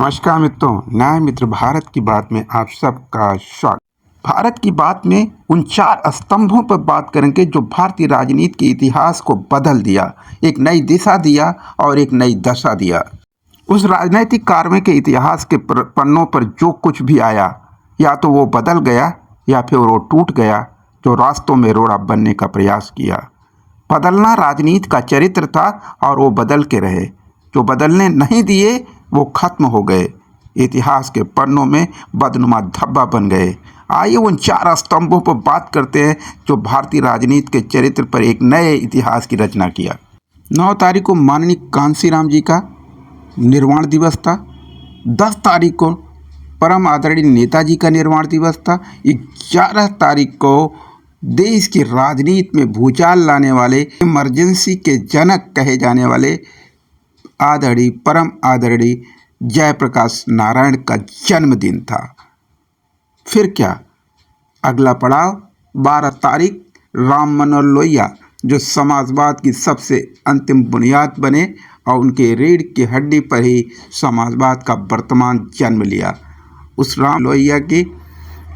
नमस्कार मित्रों, न्याय मित्र भारत की बात में आप सबका स्वागत। भारत की बात में उन 4 स्तंभों पर बात करेंगे जो भारतीय राजनीति के इतिहास को बदल दिया, एक नई दिशा दिया और एक नई दशा दिया। उस राजनीतिक कार्य के इतिहास के पन्नों पर जो कुछ भी आया, या तो वो बदल गया या फिर वो टूट गया, जो रास्तों में रोड़ा बनने का प्रयास किया। बदलना राजनीति का चरित्र था और वो बदल के रहे। जो बदलने नहीं दिए वो खत्म हो गए, इतिहास के पन्नों में बदनुमा धब्बा बन गए। आइए उन 4 स्तंभों पर बात करते हैं जो भारतीय राजनीति के चरित्र पर एक नए इतिहास की रचना किया। 9 तारीख को माननीय कांशीराम जी का निर्वाण दिवस था। 10 तारीख को परम आदरणीय नेताजी का निर्वाण दिवस था। 11 तारीख को देश की राजनीति में भूचाल लाने वाले, इमरजेंसी के जनक कहे जाने वाले आदरणीय परम आदरणीय जयप्रकाश नारायण का जन्मदिन था। फिर क्या, अगला पड़ाव 12 तारीख राम मनोहर लोहिया, जो समाजवाद की सबसे अंतिम बुनियाद बने और उनके रीढ़ की हड्डी पर ही समाजवाद का वर्तमान जन्म लिया। उस राम लोहिया के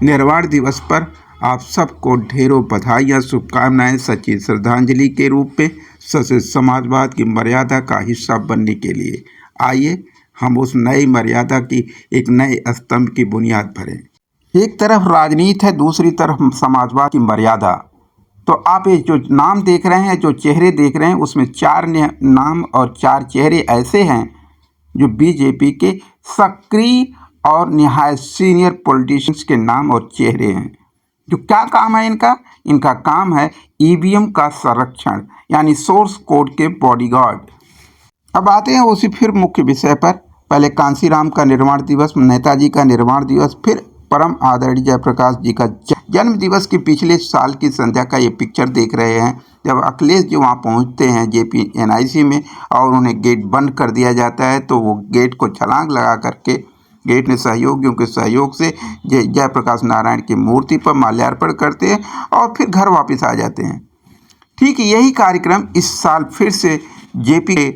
निर्वाण दिवस पर आप सबको ढेरों बधाइयाँ, शुभकामनाएं, सच्ची श्रद्धांजलि के रूप में सशक्त समाजवाद की मर्यादा का हिस्सा बनने के लिए। आइए हम उस नई मर्यादा की एक नए स्तंभ की बुनियाद भरें। एक तरफ राजनीति है, दूसरी तरफ समाजवाद की मर्यादा। तो आप ये जो नाम देख रहे हैं, जो चेहरे देख रहे हैं, उसमें 4 नाम और 4 चेहरे ऐसे हैं जो बीजेपी के सक्रिय और निहायत सीनियर पॉलिटिशियंस के नाम और चेहरे हैं। जो क्या काम है इनका? इनका काम है ईवीएम का संरक्षण, यानी सोर्स कोड के बॉडीगार्ड। अब आते हैं उसी फिर मुख्य विषय पर। पहले कांशीराम का निर्वाण दिवस, नेताजी का निर्वाण दिवस, फिर परम आदरणीय जयप्रकाश जी का जन्म दिवस की पिछले साल की संध्या का ये पिक्चर देख रहे हैं, जब अखिलेश जी वहाँ पहुँचते हैं JPNIC में और उन्हें गेट बंद कर दिया जाता है, तो वो गेट को छलांग लगा करके गेट में सहयोगियों के सहयोग से जयप्रकाश नारायण की मूर्ति पर माल्यार्पण करते हैं और फिर घर वापस आ जाते हैं। ठीक यही कार्यक्रम इस साल फिर से JP के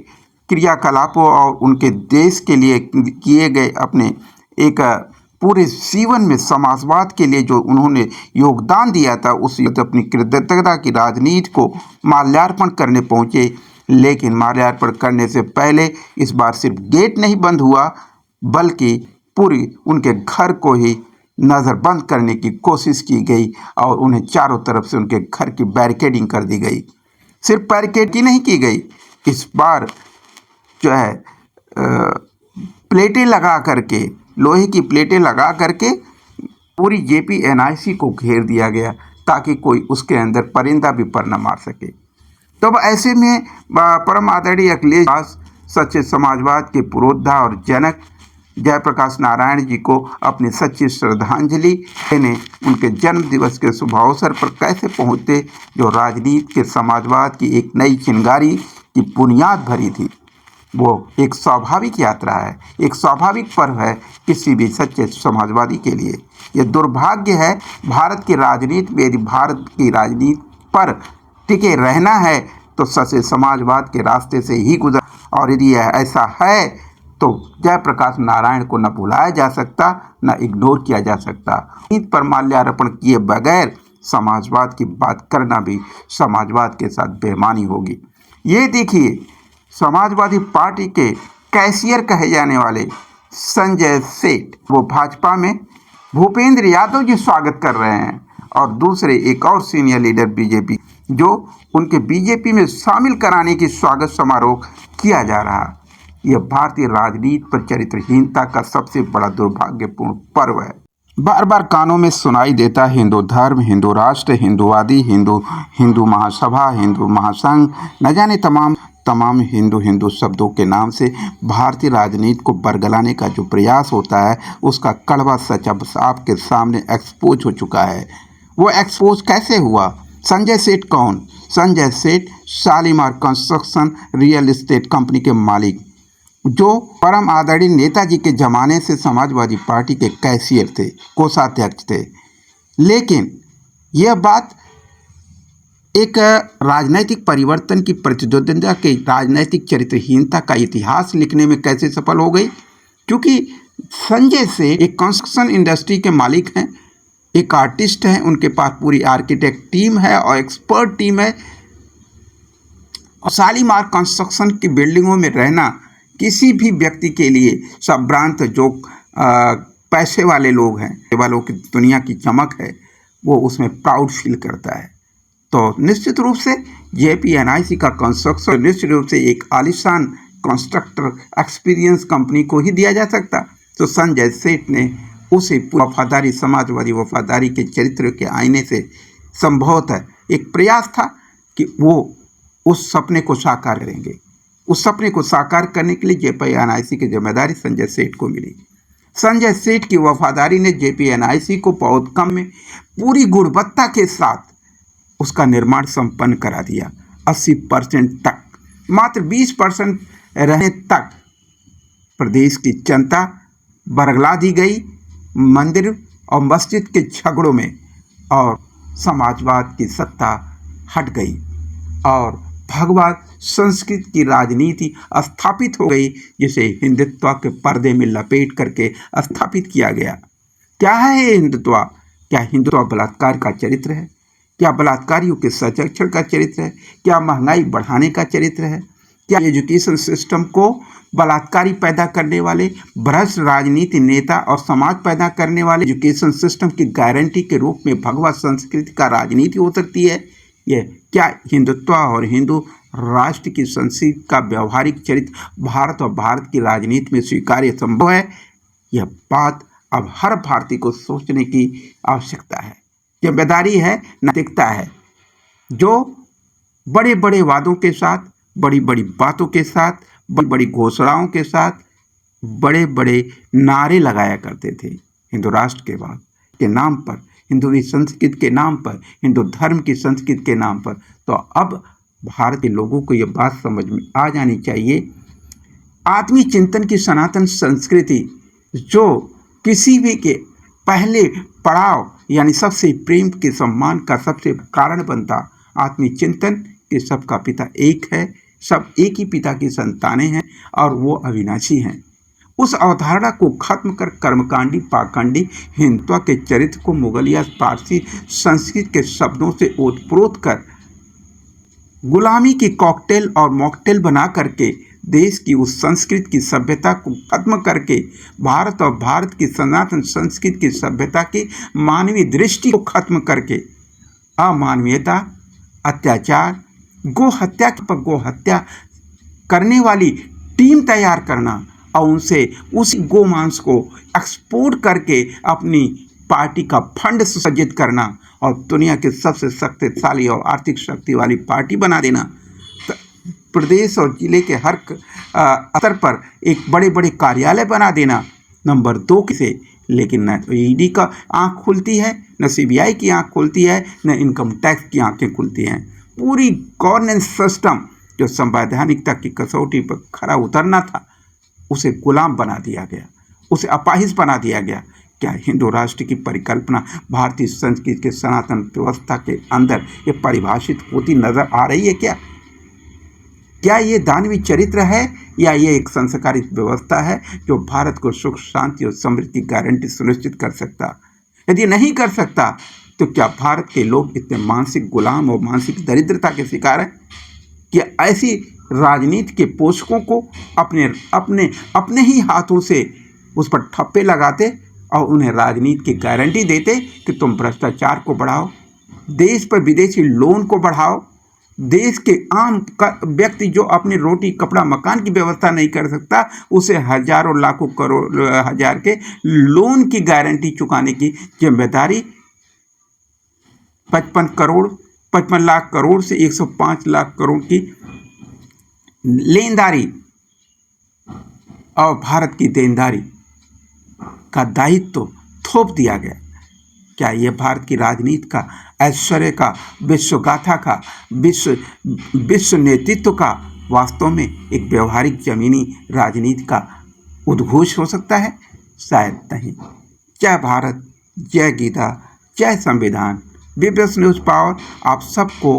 क्रियाकलापों और उनके देश के लिए किए गए अपने एक पूरे जीवन में समाजवाद के लिए जो उन्होंने योगदान दिया था, उस अपनी कृतज्ञता की राजनीति को माल्यार्पण करने पहुँचे। लेकिन माल्यार्पण करने से पहले इस बार सिर्फ गेट नहीं बंद हुआ, बल्कि पूरी उनके घर को ही नज़रबंद करने की कोशिश की गई और उन्हें चारों तरफ से उनके घर की बैरिकेडिंग कर दी गई। सिर्फ बैरिकेड की नहीं की गई, इस बार जो है प्लेटें लगा करके, लोहे की प्लेटें लगा करके पूरी JPNIC को घेर दिया गया ताकि कोई उसके अंदर परिंदा भी पर न मार सके। तो अब ऐसे में परम आदरणीय अखिलेश सच्चे समाजवाद के पुरोधा और जनक जयप्रकाश नारायण जी को अपनी सच्ची श्रद्धांजलि देने उनके जन्म दिवस के शुभ अवसर पर कैसे पहुँचते, जो राजनीति के समाजवाद की एक नई चिंगारी की बुनियाद भरी थी। वो एक स्वाभाविक यात्रा है, एक स्वाभाविक पर्व है किसी भी सच्चे समाजवादी के लिए। यह दुर्भाग्य है भारत की राजनीति में, यदि भारत की राजनीति पर टिके रहना है तो सच्चे समाजवाद के रास्ते से ही गुजर, और यदि ऐसा है तो जयप्रकाश नारायण को न भुलाया जा सकता, न इग्नोर किया जा सकता। ईद पर माल्यार्पण किए बगैर समाजवाद की बात करना भी समाजवाद के साथ बेईमानी होगी। ये देखिए, समाजवादी पार्टी के कैशियर कहे जाने वाले संजय सेठ, वो भाजपा में भूपेंद्र यादव जी स्वागत कर रहे हैं, और दूसरे एक और सीनियर लीडर बीजेपी, जो उनके बीजेपी में शामिल कराने की स्वागत समारोह किया जा रहा। यह भारतीय राजनीति पर चरित्रहीनता का सबसे बड़ा दुर्भाग्यपूर्ण पर्व है। बार बार कानों में सुनाई देता हिंदू धर्म, हिंदू राष्ट्र, हिंदूवादी, हिंदू महासभा, हिंदू महासंघ, न जाने तमाम हिंदू शब्दों के नाम से भारतीय राजनीति को बरगलाने का जो प्रयास होता है, उसका कड़वा सच अब आपके सामने एक्सपोज हो चुका है। वो एक्सपोज कैसे हुआ? संजय सेठ कौन? Sanjay Seth Shalimar construction real estate company के मालिक, जो परम आदरणीय नेताजी के ज़माने से समाजवादी पार्टी के कैशियर थे, कोषाध्यक्ष थे। लेकिन यह बात एक राजनैतिक परिवर्तन की प्रतिद्वंद्विता के राजनैतिक चरित्रहीनता का इतिहास लिखने में कैसे सफल हो गई? क्योंकि संजय सेठ एक कंस्ट्रक्शन इंडस्ट्री के मालिक हैं, एक आर्टिस्ट हैं, उनके पास पूरी आर्किटेक्ट टीम है और एक्सपर्ट टीम है। और शालीमार कंस्ट्रक्शन की बिल्डिंगों में रहना किसी भी व्यक्ति के लिए संभ्रांत, जो पैसे वाले लोग हैं, वालों की दुनिया की चमक है, वो उसमें प्राउड फील करता है। तो निश्चित रूप से JPNIC का कंस्ट्रक्शन निश्चित रूप से एक आलीशान कंस्ट्रक्टर एक्सपीरियंस कंपनी को ही दिया जा सकता। तो संजय सेठ ने उसे वफादारी, समाजवादी वफादारी के चरित्र के आईने से संभवतः एक प्रयास था कि वो उस सपने को साकार करेंगे। उस सपने को साकार करने के लिए JPNIC की जिम्मेदारी संजय सेठ को मिली। संजय सेठ की वफादारी ने JPNIC को बहुत कम में पूरी गुणवत्ता के साथ उसका निर्माण संपन्न करा दिया। 80% तक, मात्र 20% रहने तक प्रदेश की जनता बरगला दी गई मंदिर और मस्जिद के झगड़ों में, और समाजवाद की सत्ता हट गई और भगवत संस्कृत की राजनीति स्थापित हो गई, जिसे हिंदुत्व के पर्दे में लपेट करके स्थापित किया गया। क्या है हिंदुत्व? क्या हिंदुत्व बलात्कार का चरित्र है? क्या बलात्कारियों के संरक्षण का चरित्र है? क्या महंगाई बढ़ाने का चरित्र है? क्या एजुकेशन सिस्टम को बलात्कारी पैदा करने वाले भ्रष्ट राजनीति नेता और समाज पैदा करने वाले एजुकेशन सिस्टम की गारंटी के रूप में भगवत संस्कृति का राजनीति हो सकती है? ये क्या हिंदुत्व और हिंदू राष्ट्र की संस्कृति का व्यवहारिक चरित्र भारत और भारत की राजनीति में स्वीकार्य संभव है? यह बात अब हर भारतीय को सोचने की आवश्यकता है। जिम्मेदारी है, नैतिकता है। जो बड़े बड़े वादों के साथ, बड़ी बड़ी बातों के साथ, बड़ी बड़ी घोषणाओं के साथ बड़े बड़े नारे लगाया करते थे हिंदू राष्ट्र के नाम पर, हिंदू संस्कृति के नाम पर, हिंदू धर्म की संस्कृति के नाम पर, तो अब भारत के लोगों को ये बात समझ में आ जानी चाहिए, आत्मी चिंतन की सनातन संस्कृति जो किसी भी के पहले पड़ाव यानी सबसे प्रेम के सम्मान का सबसे कारण बनता, आत्मी चिंतन के सबका पिता एक है, सब एक ही पिता की संतानें हैं और वो अविनाशी हैं। उस अवधारणा को खत्म कर कर्मकांडी पाखंडी हिंदुत्व के चरित्र को मुगल या पारसी संस्कृत के शब्दों से ओतप्रोत कर गुलामी की कॉकटेल और मॉकटेल बना करके देश की उस संस्कृति की सभ्यता को खत्म करके भारत और भारत की सनातन संस्कृति की सभ्यता की मानवीय दृष्टि को खत्म करके अमानवीयता, अत्याचार, गो हत्या पर गो हत्या करने वाली टीम तैयार करना और उनसे उसी गोमांस को एक्सपोर्ट करके अपनी पार्टी का फंड सुसज्जित करना और दुनिया के सबसे शक्तिशाली और आर्थिक शक्ति वाली पार्टी बना देना। प्रदेश और जिले के हर स्तर पर एक बड़े बड़े कार्यालय बना देना। नंबर 2 से, लेकिन न ED का आँख खुलती है, न CBI की आँख खुलती है, न इनकम टैक्स की आँखें खुलती हैं। पूरी गवर्नेंस सिस्टम जो संवैधानिकता की कसौटी पर खरा उतरना था, उसे गुलाम बना दिया गया, उसे अपाहिज बना दिया गया। क्या हिंदू राष्ट्र की परिकल्पना भारतीय संस्कृति के सनातन व्यवस्था के अंदर ये परिभाषित होती नजर आ रही है? क्या ये दानवी चरित्र है या ये एक संस्कारित व्यवस्था है जो भारत को सुख, शांति और समृद्धि की गारंटी सुनिश्चित कर सकता? यदि नहीं कर सकता तो क्या भारत के लोग इतने मानसिक गुलाम और मानसिक दरिद्रता के शिकार हैं कि ऐसी राजनीति के पोषकों को अपने ही हाथों से उस पर ठप्पे लगाते और उन्हें राजनीति की गारंटी देते कि तुम भ्रष्टाचार को बढ़ाओ, देश पर विदेशी लोन को बढ़ाओ, देश के आम व्यक्ति जो अपनी रोटी कपड़ा मकान की व्यवस्था नहीं कर सकता, उसे हजारों लाखों करोड़ हजार के लोन की गारंटी चुकाने की जिम्मेदारी 55 लाख करोड़ से 105 लाख करोड़ की लेनदारी और भारत की देनदारी का दायित्व थोप दिया गया। क्या यह भारत की राजनीति का, ऐश्वर्य का, विश्वगाथा का, विश्व नेतृत्व का वास्तव में एक व्यवहारिक जमीनी राजनीति का उद्घोष हो सकता है? शायद नहीं। जय भारत, जय गीता, जय संविधान। बीपीएस न्यूज़ पावर आप सबको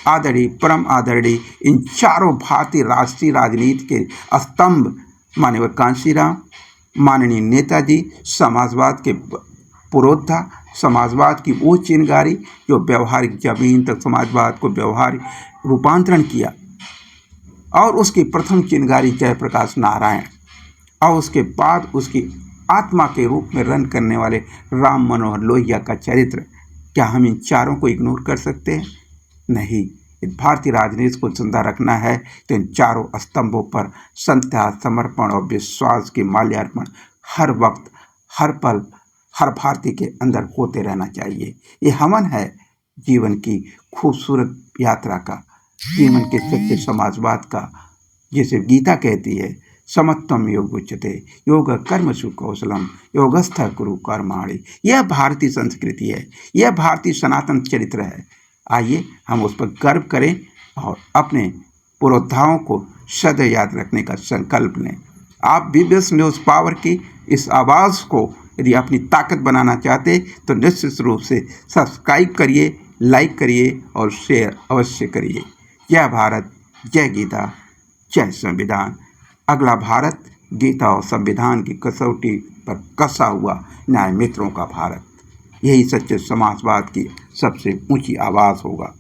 आदरणीय, परम आदरणीय इन चारों भारतीय राष्ट्रीय राजनीति के स्तंभ माननीय कांशीराम, माननीय नेताजी समाजवाद के पुरोधा, समाजवाद की वो चिंगारी जो व्यवहारिक जमीन तक समाजवाद को व्यवहारिक रूपांतरण किया, और उसकी प्रथम चिंगारी जयप्रकाश नारायण, और उसके बाद उसकी आत्मा के रूप में रन करने वाले राम मनोहर लोहिया का चरित्र। क्या हम इन चारों को इग्नोर कर सकते हैं? नहीं। भारतीय राजनीति को जिंदा रखना है तो इन चारों स्तंभों पर संत्याग, समर्पण और विश्वास की माल्यार्पण हर वक्त, हर पल, हर भारतीय के अंदर होते रहना चाहिए। ये हवन है जीवन की खूबसूरत यात्रा का, जीवन के सच्चे समाजवाद का, जिसे गीता कहती है समत्वम योग उच्यते, योग कर्मसु कौशलम, योगस्थ कुरु कर्माणि। यह भारतीय संस्कृति है, यह भारतीय सनातन चरित्र है। आइए हम उस पर गर्व करें और अपने पुरोधाओं को सदैव याद रखने का संकल्प लें। आप बीबीएस न्यूज़ पावर की इस आवाज़ को यदि अपनी ताकत बनाना चाहते तो निश्चित रूप से सब्सक्राइब करिए, लाइक करिए और शेयर अवश्य करिए। जय भारत, जय गीता, जय संविधान। अगला भारत गीता और संविधान की कसौटी पर कसा हुआ न्याय मित्रों का भारत। यही सच्चे समाजवाद की सबसे ऊंची आवाज़ होगा।